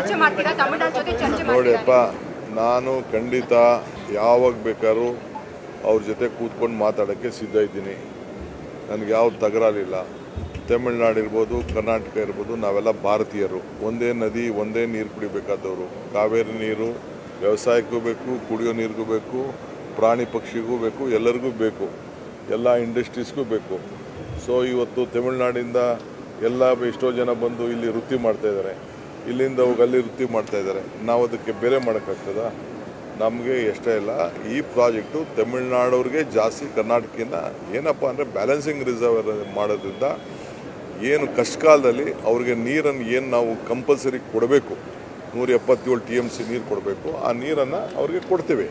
ಚರ್ಚೆ ಮಾಡ್ತೀರಾ? ತಮಿಳುನಾಡು ಜೊತೆ ಚರ್ಚೆ ನೋಡಿಯಪ್ಪ, ನಾನು ಖಂಡಿತ ಯಾವಾಗ ಬೇಕಾದ್ರೂ ಅವ್ರ ಜೊತೆ ಕೂತ್ಕೊಂಡು ಮಾತಾಡೋಕ್ಕೆ ಸಿದ್ಧ ಇದ್ದೀನಿ. ನನಗೆ ಯಾವ ತಕರಾರಿಲ್ಲ. ತಮಿಳ್ನಾಡು ಇರ್ಬೋದು, ಕರ್ನಾಟಕ ಇರ್ಬೋದು, ನಾವೆಲ್ಲ ಭಾರತೀಯರು. ಒಂದೇ ನದಿ, ಒಂದೇ ನೀರು ಕುಡಿಬೇಕಾದವರು. ಕಾವೇರಿ ನೀರು ವ್ಯವಸಾಯಕ್ಕೂ ಬೇಕು, ಕುಡಿಯೋ ನೀರಿಗೂ ಬೇಕು, ಪ್ರಾಣಿ ಪಕ್ಷಿಗೂ ಬೇಕು, ಎಲ್ಲರಿಗೂ ಬೇಕು, ಎಲ್ಲ ಇಂಡಸ್ಟ್ರೀಸ್ಗೂ ಬೇಕು. ಸೊ ಇವತ್ತು ತಮಿಳ್ನಾಡಿಂದ ಎಲ್ಲ ಎಷ್ಟೋ ಜನ ಬಂದು ಇಲ್ಲಿ ವೃತ್ತಿ ಮಾಡ್ತಾಯಿದ್ದಾರೆ, ಇಲ್ಲಿಂದ ಹೋಗಿ ಅಲ್ಲಿ ವೃತ್ತಿ ಮಾಡ್ತಾಯಿದ್ದಾರೆ. ನಾವು ಅದಕ್ಕೆ ಬೇರೆ ಮಾಡೋಕ್ಕಾಗ್ತದ? ನಮಗೆ ಇಷ್ಟ ಇಲ್ಲ. ಈ ಪ್ರಾಜೆಕ್ಟು ತಮಿಳ್ನಾಡವ್ರಿಗೆ ಜಾಸ್ತಿ, ಕರ್ನಾಟಕದಿಂದ ಏನಪ್ಪ ಅಂದರೆ ಬ್ಯಾಲೆನ್ಸಿಂಗ್ ರಿಸರ್ವ್ ಮಾಡೋದ್ರಿಂದ ಏನು ಕಷ್ಟಕಾಲದಲ್ಲಿ ಅವ್ರಿಗೆ ನೀರನ್ನು ಏನು ನಾವು ಕಂಪಲ್ಸರಿ ಕೊಡಬೇಕು, 177 TMC ನೀರು ಕೊಡಬೇಕು, ಆ ನೀರನ್ನು ಅವ್ರಿಗೆ ಕೊಡ್ತೇವೆ.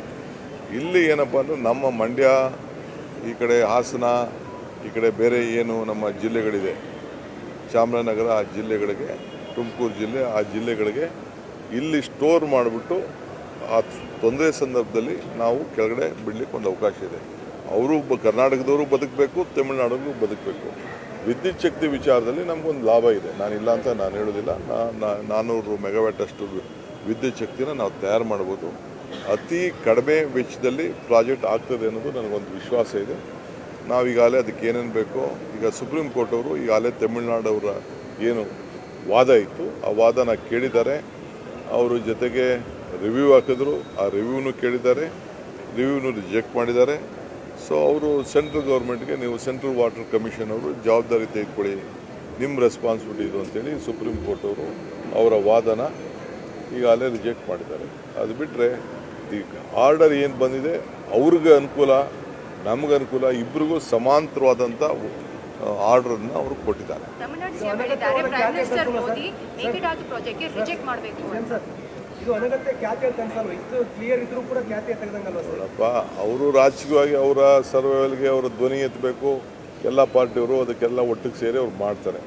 ಇಲ್ಲಿ ಏನಪ್ಪ ಅಂದರೆ ನಮ್ಮ ಮಂಡ್ಯ, ಈ ಕಡೆ ಹಾಸನ, ಈ ಕಡೆ ಬೇರೆ ಏನು ನಮ್ಮ ಜಿಲ್ಲೆಗಳಿದೆ, ಚಾಮರಾಜನಗರ, ಆ ಜಿಲ್ಲೆಗಳಿಗೆ, ತುಮಕೂರು ಜಿಲ್ಲೆ, ಆ ಜಿಲ್ಲೆಗಳಿಗೆ ಇಲ್ಲಿ ಸ್ಟೋರ್ ಮಾಡಿಬಿಟ್ಟು ಆ ತೊಂದರೆ ಸಂದರ್ಭದಲ್ಲಿ ನಾವು ಕೆಳಗಡೆ ಬಿಡಲಿಕ್ಕೆ ಒಂದು ಅವಕಾಶ ಇದೆ. ಅವರು ಕರ್ನಾಟಕದವರು ಬದುಕಬೇಕು, ತಮಿಳುನಾಡಿಗೂ ಬದುಕಬೇಕು. ವಿದ್ಯುತ್ ಶಕ್ತಿ ವಿಚಾರದಲ್ಲಿ ನಮಗೊಂದು ಲಾಭ ಇದೆ, ನಾನಿಲ್ಲ ಅಂತ ನಾನು ಹೇಳೋದಿಲ್ಲ. 400 ಮೆಗಾವ್ಯಾಟ್ ಅಷ್ಟು ವಿದ್ಯುತ್ ಶಕ್ತಿನ ನಾವು ತಯಾರು ಮಾಡ್ಬೋದು. ಅತಿ ಕಡಿಮೆ ವೆಚ್ಚದಲ್ಲಿ ಪ್ರಾಜೆಕ್ಟ್ ಆಗ್ತದೆ ಅನ್ನೋದು ನನಗೊಂದು ವಿಶ್ವಾಸ ಇದೆ. ನಾವೀಗಾಗಲೇ ಅದಕ್ಕೆ ಏನೇನು ಬೇಕೋ, ಈಗ ಸುಪ್ರೀಂ ಕೋರ್ಟ್ ಅವರು ಈಗಾಗಲೇ ತಮಿಳ್ನಾಡವರ ಏನು ವಾದ ಇತ್ತು, ಆ ವಾದನ ಕೇಳಿದ್ದಾರೆ. ಅವರು ಜೊತೆಗೆ ರಿವ್ಯೂ ಹಾಕಿದ್ರು, ಆ ರಿವ್ಯೂನು ಕೇಳಿದ್ದಾರೆ, ರಿವ್ಯೂನು ರಿಜೆಕ್ಟ್ ಮಾಡಿದ್ದಾರೆ. ಸೊ ಅವರು ಸೆಂಟ್ರಲ್ ಗೌರ್ಮೆಂಟ್ಗೆ, ನೀವು ಸೆಂಟ್ರಲ್ ವಾಟರ್ ಕಮಿಷನ್ ಅವರು ಜವಾಬ್ದಾರಿ ತೆಗೆದುಕೊಳ್ಳಿ, ನಿಮ್ಮ ರೆಸ್ಪಾನ್ಸಿಬಿಲಿಟಿ ಇದು ಅಂತೇಳಿ ಸುಪ್ರೀಂ ಕೋರ್ಟ್ ಅವರು ಅವರ ವಾದನ ಈಗಾಗಲೇ ರಿಜೆಕ್ಟ್ ಮಾಡಿದ್ದಾರೆ. ಅದು ಬಿಟ್ಟರೆ ಈಗ ಆರ್ಡರ್ ಏನು ಬಂದಿದೆ ಅವ್ರಿಗೆ ಅನುಕೂಲ, ನಮಗೆ ಅನುಕೂಲ, ಇಬ್ಬರಿಗೂ ಸಮಾಂತರವಾದಂಥ ಆರ್ಡರನ್ನು ಅವರು ಕೊಟ್ಟಿದ್ದಾರೆ. ನೋಡಪ್ಪ, ಅವರು ರಾಜಕೀಯವಾಗಿ ಅವರ ಸರ್ವೈವಲ್ಗೆ ಅವರ ಧ್ವನಿ ಎತ್ತಬೇಕು, ಎಲ್ಲ ಪಾರ್ಟಿಯವರು ಅದಕ್ಕೆಲ್ಲ ಒಟ್ಟಿಗೆ ಸೇರಿ ಅವ್ರು ಮಾಡ್ತಾರೆ.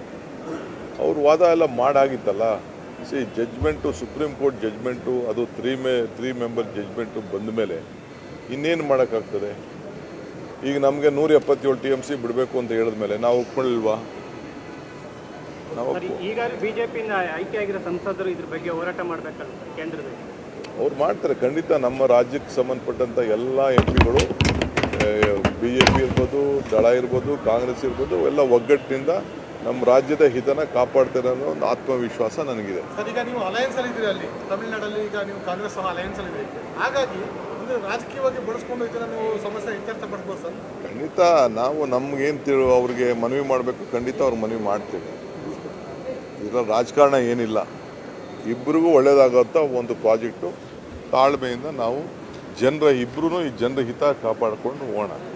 ಅವ್ರ ವಾದ ಎಲ್ಲ ಮಾಡಾಗಿತ್ತಲ್ಲ. ಜಡ್ಜ್ಮೆಂಟು, ಸುಪ್ರೀಂ ಕೋರ್ಟ್ ಜಡ್ಜ್ಮೆಂಟು, ಅದು 3 ಮೆಂಬರ್ ಜಡ್ಜ್ಮೆಂಟು ಬಂದ ಮೇಲೆ ಇನ್ನೇನು ಮಾಡೋಕ್ಕಾಗ್ತದೆ? ಈಗ ನಮಗೆ 177 TMC ಬಿಡಬೇಕು ಅಂತ ಹೇಳಿದ ಮೇಲೆ ನಾವು ಒಪ್ಕೊಳ್ಳಿಲ್ವಾ? ಈಗ ಬಿಜೆಪಿಯಿಂದ ಆಯ್ಕೆಯಾಗಿರೋ ಸಂಸದರು ಇದ್ರ ಬಗ್ಗೆ ಹೋರಾಟ ಮಾಡಬೇಕಲ್ಲ ಕೇಂದ್ರದಲ್ಲಿ? ಅವ್ರು ಮಾಡ್ತಾರೆ ಖಂಡಿತ. ನಮ್ಮ ರಾಜ್ಯಕ್ಕೆ ಸಂಬಂಧಪಟ್ಟಂಥ ಎಲ್ಲ MPಗಳು, BJP ಇರ್ಬೋದು, ದಳ ಇರ್ಬೋದು, ಕಾಂಗ್ರೆಸ್ ಇರ್ಬೋದು, ಎಲ್ಲ ಒಗ್ಗಟ್ಟಿನಿಂದ ನಮ್ಮ ರಾಜ್ಯದ ಹಿತನ ಕಾಪಾಡ್ತಾರೆ ಅನ್ನೋ ಒಂದು ಆತ್ಮವಿಶ್ವಾಸ ನನಗಿದೆ. ಸರ್, ಈಗ ನೀವು ಅಲಯನ್ಸಲ್ಲಿ ಇದ್ದೀರಿ, ಅಲ್ಲಿ ತಮಿಳುನಾಡಲ್ಲಿ ಈಗ ನೀವು ಕಾಂಗ್ರೆಸ್ ಸಹ ಅಲಯನ್ಸಲ್ಲಿ ಇದ್ದೀರಿ, ಹಾಗಾಗಿ ಒಂದು ರಾಜಕೀಯವಾಗಿ ಬಳಸ್ಕೊಂಡು ಹೋಗ್ತೀರ, ನೀವು ಸಮಸ್ಯೆ ಇತ್ಯರ್ಥ ಪಡ್ಬೋದು ಸರ್? ಖಂಡಿತ ನಾವು ನಮ್ಗೇನು ಅವ್ರಿಗೆ ಮನವಿ ಮಾಡಬೇಕು, ಖಂಡಿತ ಅವ್ರು ಮನವಿ ಮಾಡ್ತೀವಿ. ಇದರಲ್ಲಿ ರಾಜಕಾರಣ ಏನಿಲ್ಲ, ಇಬ್ಬರಿಗೂ ಒಳ್ಳೆಯದಾಗುವಂಥ ಒಂದು ಪ್ರಾಜೆಕ್ಟು. ತಾಳ್ಮೆಯಿಂದ ನಾವು ಇಬ್ಬರೂ ಈ ಜನರ ಹಿತ ಕಾಪಾಡಿಕೊಂಡು ಹೋಗೋಣ.